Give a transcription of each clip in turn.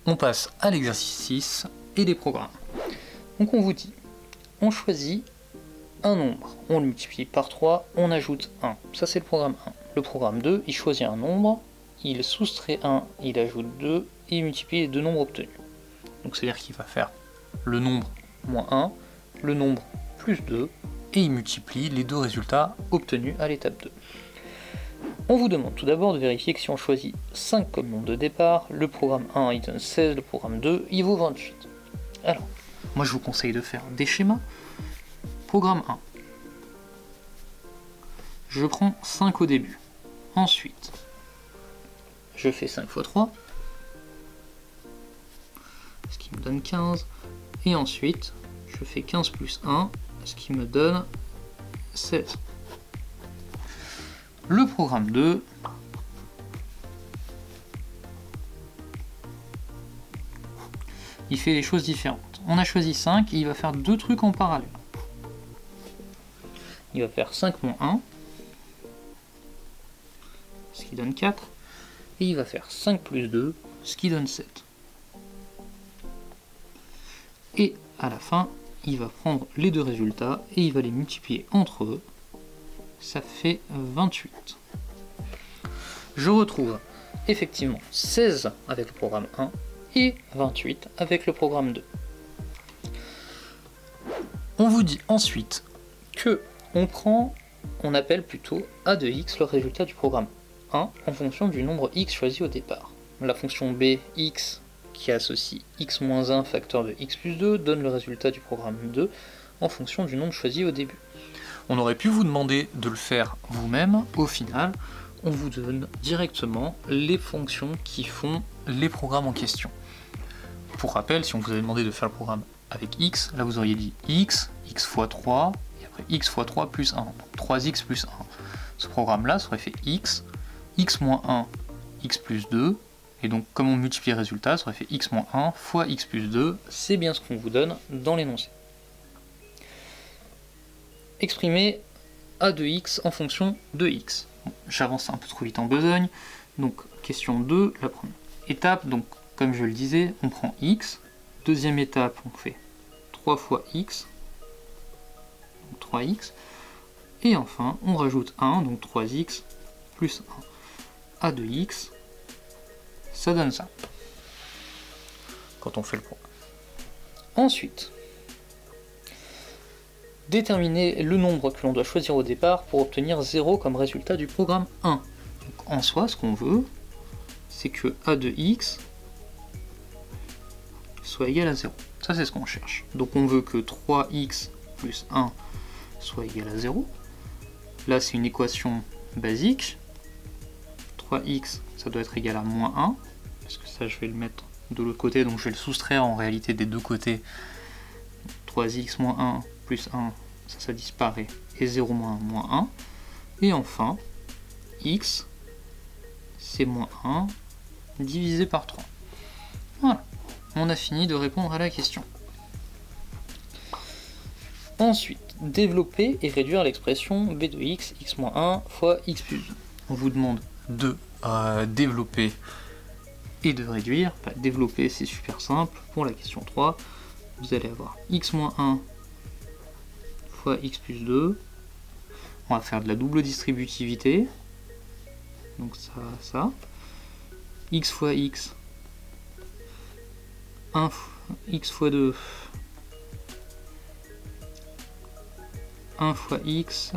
on passe à l'exercice 6 et les programmes. Donc on vous dit, on choisit un nombre, on le multiplie par 3, on ajoute 1. Ça c'est le programme 1. Le programme 2, il choisit un nombre, il soustrait 1, il ajoute 2, et il multiplie les deux nombres obtenus. Donc c'est-à-dire qu'il va faire le nombre moins 1, le nombre plus 2, et il multiplie les deux résultats obtenus à l'étape 2. On vous demande tout d'abord de vérifier que si on choisit 5 comme nombre de départ, le programme 1 il donne 16, le programme 2 il vaut 28. Alors, moi je vous conseille de faire des schémas. Programme 1. Je prends 5 au début. Ensuite, je fais 5 x 3, ce qui me donne 15. Et ensuite, je fais 15 plus 1, ce qui me donne 16. Le programme 2, il fait des choses différentes. On a choisi 5 et il va faire deux trucs en parallèle. Il va faire 5 moins 1, ce qui donne 4, et il va faire 5 plus 2, ce qui donne 7. Et à la fin, il va prendre les deux résultats et il va les multiplier entre eux. Ça fait 28. Je retrouve effectivement 16 avec le programme 1 et 28 avec le programme 2. On vous dit ensuite que on appelle plutôt a de x le résultat du programme 1 en fonction du nombre x choisi au départ. La fonction b x qui associe x-1 facteur de x plus 2 donne le résultat du programme 2 en fonction du nombre choisi au début. On aurait pu vous demander de le faire vous-même, au final, on vous donne directement les fonctions qui font les programmes en question. Pour rappel, si on vous avait demandé de faire le programme avec x, là vous auriez dit x fois 3, et après x fois 3 plus 1, donc 3x plus 1. Ce programme-là serait fait x moins 1, x plus 2, et donc comme on multiplie les résultats, ça aurait fait x moins 1 fois x plus 2, c'est bien ce qu'on vous donne dans l'énoncé. Exprimer a de x en fonction de x. Bon, j'avance un peu trop vite en besogne, donc question 2, la première étape, donc comme je le disais, on prend x, deuxième étape, on fait 3 fois x, donc 3x, et enfin on rajoute 1, donc 3x plus 1. A de x, ça donne ça, quand on fait le programme. Ensuite, déterminer le nombre que l'on doit choisir au départ pour obtenir 0 comme résultat du programme 1. Donc, en soi, ce qu'on veut, c'est que a de x soit égal à 0. Ça, c'est ce qu'on cherche. Donc on veut que 3x plus 1 soit égal à 0. Là, c'est une équation basique. 3x, ça doit être égal à moins 1, parce que ça, je vais le mettre de l'autre côté, donc je vais le soustraire en réalité des deux côtés. 3x moins 1 plus 1, ça disparaît, et 0 moins 1, moins 1. Et enfin, x, c'est moins 1 divisé par 3. Voilà, on a fini de répondre à la question. Ensuite, développer et réduire l'expression b de x, x moins 1 fois x plus 2. On vous demande de développer et de réduire. Enfin, développer, c'est super simple. Pour la question 3, vous allez avoir x moins 1 fois x plus 2. On va faire de la double distributivité. Donc ça. X fois x. 1 x fois 2. 1 fois x.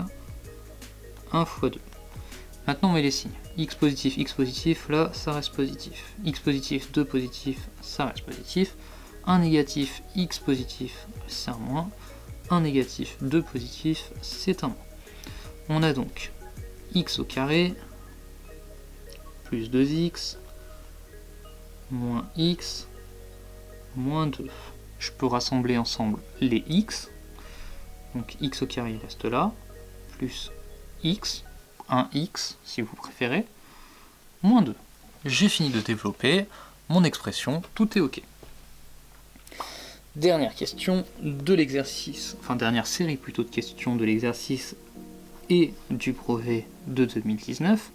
1 fois 2. Maintenant on met les signes. X positif, là ça reste positif. X positif, 2 positif, ça reste positif. 1 négatif, x positif, c'est un moins. 1 négatif, 2 positif, c'est un moins. On a donc x au carré, plus 2x, moins x, moins 2. Je peux rassembler ensemble les x. Donc x au carré reste là, plus x, 1x si vous préférez, moins 2. J'ai fini de développer mon expression, tout est ok. Dernière question de l'exercice, enfin dernière série plutôt de questions de l'exercice et du brevet de 2019.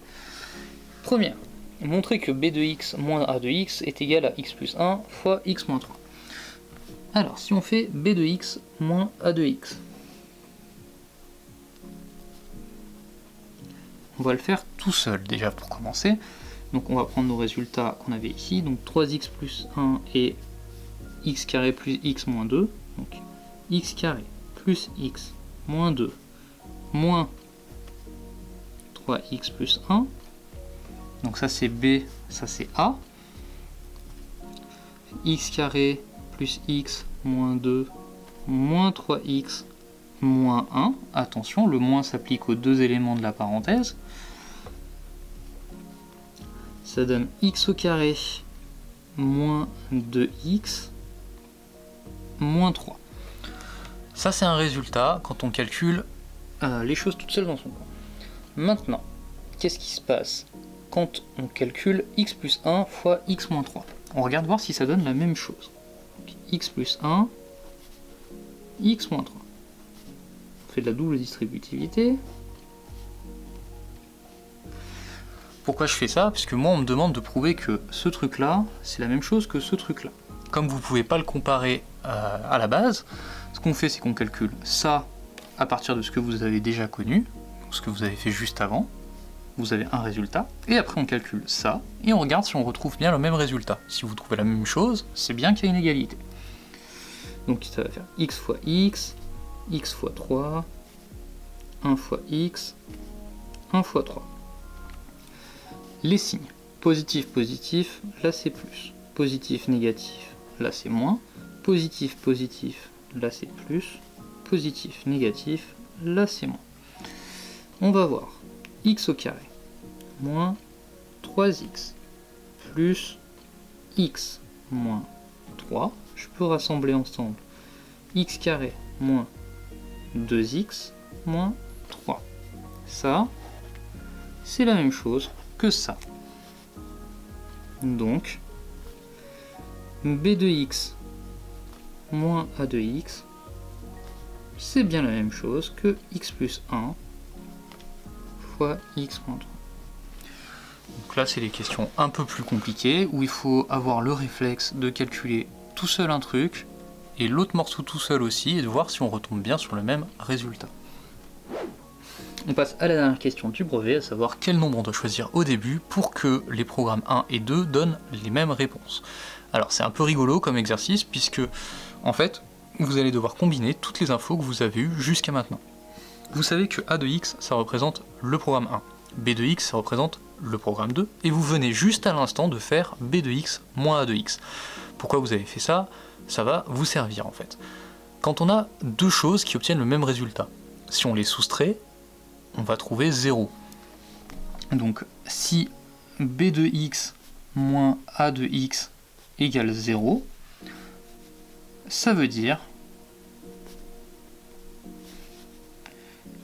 Première, montrer que b de x moins a de x est égal à x plus 1 fois x moins 3. Alors, si on fait b de x moins a de x, on va le faire tout seul déjà pour commencer. Donc on va prendre nos résultats qu'on avait ici, donc 3x plus 1 et x carré plus x moins 2, donc x carré plus x moins 2 moins 3x plus 1, donc ça c'est b, ça c'est a, x carré plus x moins 2 moins 3x moins 1, attention, le moins s'applique aux deux éléments de la parenthèse, ça donne x au carré moins 2x moins 3. Ça c'est un résultat quand on calcule les choses toutes seules dans son coin. Maintenant, qu'est-ce qui se passe quand on calcule x plus 1 fois x moins 3? On regarde voir si ça donne la même chose. Donc, x plus 1, x moins 3. On fait de la double distributivité. Pourquoi je fais ça? Parce que moi on me demande de prouver que ce truc là c'est la même chose que ce truc là. Comme vous ne pouvez pas le comparer à la base, ce qu'on fait c'est qu'on calcule ça à partir de ce que vous avez déjà connu, ce que vous avez fait juste avant, vous avez un résultat, et après on calcule ça, et on regarde si on retrouve bien le même résultat. Si vous trouvez la même chose, c'est bien qu'il y a une égalité. Donc ça va faire x fois x, x fois 3, 1 fois x, 1 fois 3. Les signes, positif, positif, là c'est plus, positif, négatif, là c'est moins, positif, positif, là c'est plus, positif, négatif, là c'est moins. On va voir x au carré, moins 3x, plus x moins 3, je peux rassembler ensemble x carré moins 2x moins 3. Ça, c'est la même chose que ça. Donc, b de x moins a de x, c'est bien la même chose que x plus 1 fois x moins 3. Donc là, c'est des questions un peu plus compliquées, où il faut avoir le réflexe de calculer tout seul un truc, et l'autre morceau tout seul aussi, et de voir si on retombe bien sur le même résultat. On passe à la dernière question du brevet, à savoir quel nombre on doit choisir au début pour que les programmes 1 et 2 donnent les mêmes réponses. Alors c'est un peu rigolo comme exercice, puisque en fait, vous allez devoir combiner toutes les infos que vous avez eues jusqu'à maintenant. Vous savez que a de x, ça représente le programme 1, b de x, ça représente le programme 2, et vous venez juste à l'instant de faire b de x moins a de x. Pourquoi vous avez fait ça? Ça va vous servir en fait. Quand on a deux choses qui obtiennent le même résultat, si on les soustrait, on va trouver 0. Donc si b de x moins a de x égale 0, ça veut dire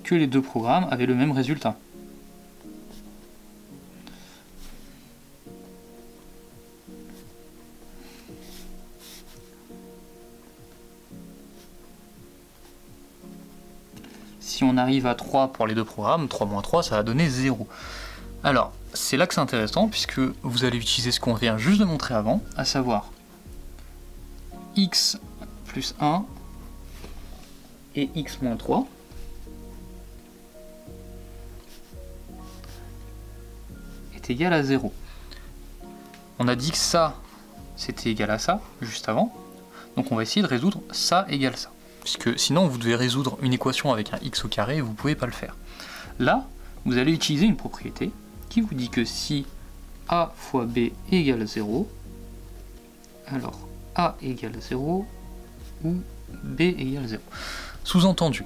que les deux programmes avaient le même résultat. Si on arrive à 3 pour les deux programmes, 3 moins 3, ça va donner 0. Alors, c'est là que c'est intéressant, puisque vous allez utiliser ce qu'on vient juste de montrer avant, à savoir x plus 1 et x moins 3. Est égal à 0. On a dit que ça, c'était égal à ça, juste avant. Donc on va essayer de résoudre ça égale ça. Puisque sinon vous devez résoudre une équation avec un x au carré et vous ne pouvez pas le faire. Là, vous allez utiliser une propriété qui vous dit que si a fois b égale 0, alors a égale 0 ou b égale 0. Sous-entendu,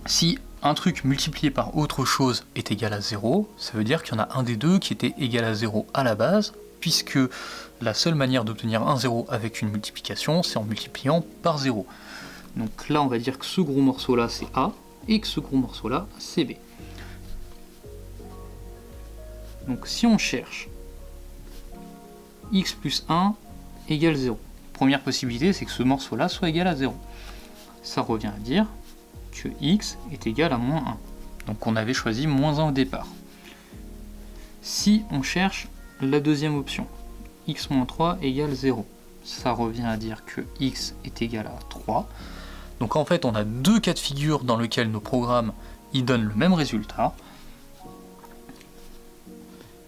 si un truc multiplié par autre chose est égal à 0, ça veut dire qu'il y en a un des deux qui était égal à 0 à la base, puisque la seule manière d'obtenir un 0 avec une multiplication, c'est en multipliant par 0. Donc là, on va dire que ce gros morceau-là, c'est A, et que ce gros morceau-là, c'est B. Donc si on cherche x plus 1 égale 0, première possibilité, c'est que ce morceau-là soit égal à 0. Ça revient à dire que x est égal à moins 1. Donc on avait choisi moins 1 au départ. Si on cherche la deuxième option, x-3 égale 0. Ça revient à dire que x est égal à 3. Donc en fait, on a deux cas de figure dans lesquels nos programmes ils donnent le même résultat.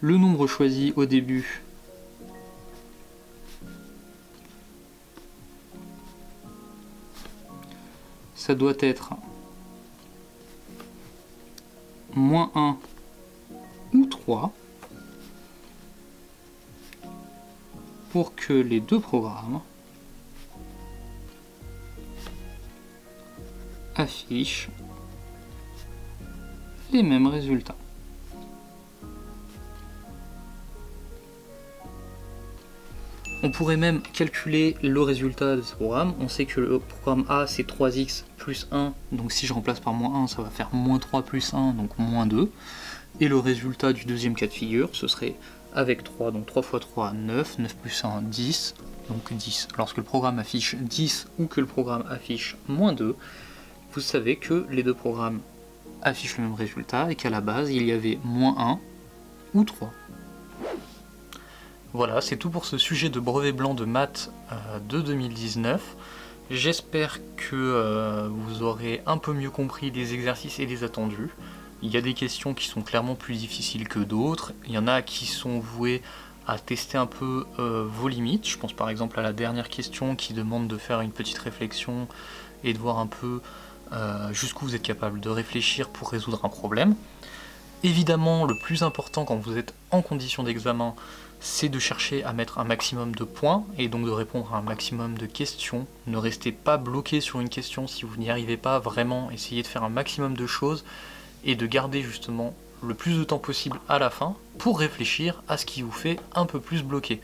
Le nombre choisi au début ça doit être moins 1 ou 3 pour que les deux programmes affichent les mêmes résultats. On pourrait même calculer le résultat de ce programme. On sait que le programme A c'est 3x plus 1, donc si je remplace par moins 1, ça va faire moins 3 plus 1, donc moins 2. Et le résultat du deuxième cas de figure, ce serait avec 3, donc 3 fois 3, 9, 9 plus 1, 10, donc 10. Lorsque le programme affiche 10 ou que le programme affiche moins 2, vous savez que les deux programmes affichent le même résultat et qu'à la base, il y avait moins 1 ou 3. Voilà, c'est tout pour ce sujet de brevet blanc de maths de 2019. J'espère que vous aurez un peu mieux compris les exercices et les attendus. Il y a des questions qui sont clairement plus difficiles que d'autres. Il y en a qui sont vouées à tester un peu vos limites. Je pense par exemple à la dernière question qui demande de faire une petite réflexion et de voir un peu jusqu'où vous êtes capable de réfléchir pour résoudre un problème. Évidemment, le plus important quand vous êtes en condition d'examen, c'est de chercher à mettre un maximum de points et donc de répondre à un maximum de questions. Ne restez pas bloqué sur une question si vous n'y arrivez pas, vraiment essayez de faire un maximum de choses et de garder justement le plus de temps possible à la fin pour réfléchir à ce qui vous fait un peu plus bloquer.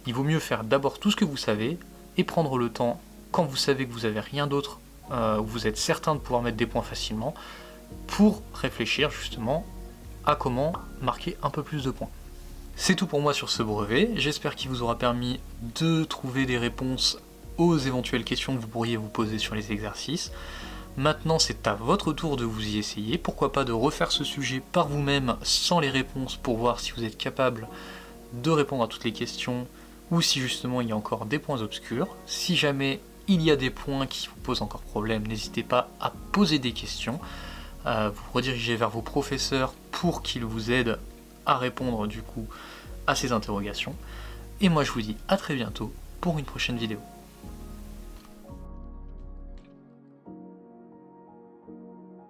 Il vaut mieux faire d'abord tout ce que vous savez et prendre le temps quand vous savez que vous n'avez rien d'autre, où vous êtes certain de pouvoir mettre des points facilement, pour réfléchir justement à comment marquer un peu plus de points. C'est tout pour moi sur ce brevet, j'espère qu'il vous aura permis de trouver des réponses aux éventuelles questions que vous pourriez vous poser sur les exercices. Maintenant c'est à votre tour de vous y essayer, pourquoi pas de refaire ce sujet par vous-même sans les réponses pour voir si vous êtes capable de répondre à toutes les questions ou si justement il y a encore des points obscurs. Si jamais il y a des points qui vous posent encore problème, n'hésitez pas à poser des questions, vous rediriger vers vos professeurs pour qu'ils vous aident à répondre du coup à ces interrogations. Et moi je vous dis à très bientôt pour une prochaine vidéo.